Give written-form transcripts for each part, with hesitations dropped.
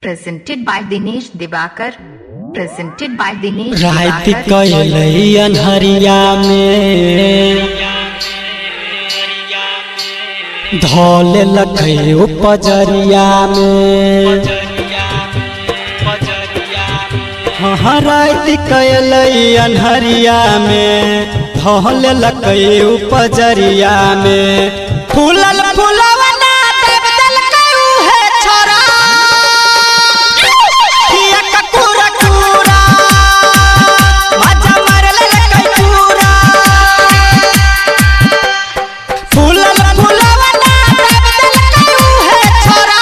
Presented by Dinesh Divakar. Presented by Dinesh रात Divakar. कइलई अन्हरिया में धौले लखै उपजरिया में हाँ रात कइलई अन्हरिया में धौले लखै उपजरिया में फूलल फूलवना देव दल कऊ है छोरा हिया ककुरा कुरा मजा मारल लखै पूरा फूलल फूलवना देव दल कऊ है छोरा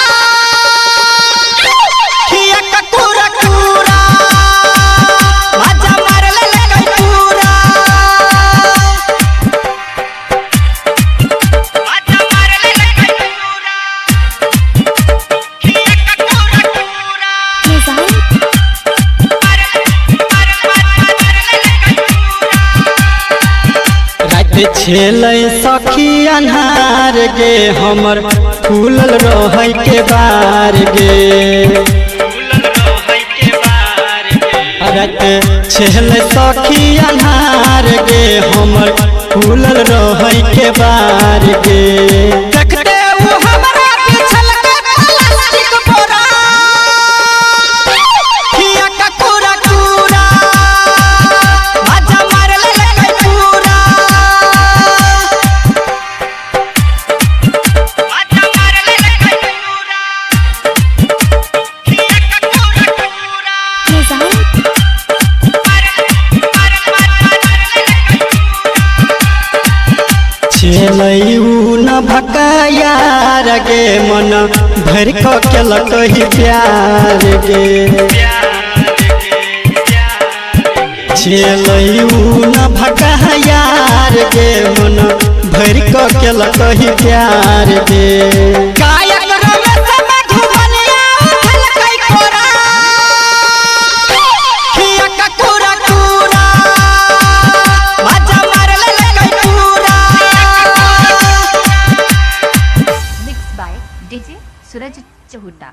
हिया ककुरा कुरा मजा मारल लखै पूरा छेलै सखी अन्हार गे हमर फूलल रहै के बार गे रात छेलै सखी अन्हार गे हमर फूलल रहै के बार गे देखते उ हमरा पिछल के प्लास्टिक बोरा हिया ककुरा कुरा मजा मारल लखै पूरा छेलै उ न भकायार गे मन भर केलक ही प्यार गे छेलै उ न भकायार गे मन भर केलक ही प्यार गे कायक रमेश मधुबनिया उठलकै कोरा हिया ककुरा कुरा मजा मारल लखै पूरा Mixed by DJ Suraj Chahuta.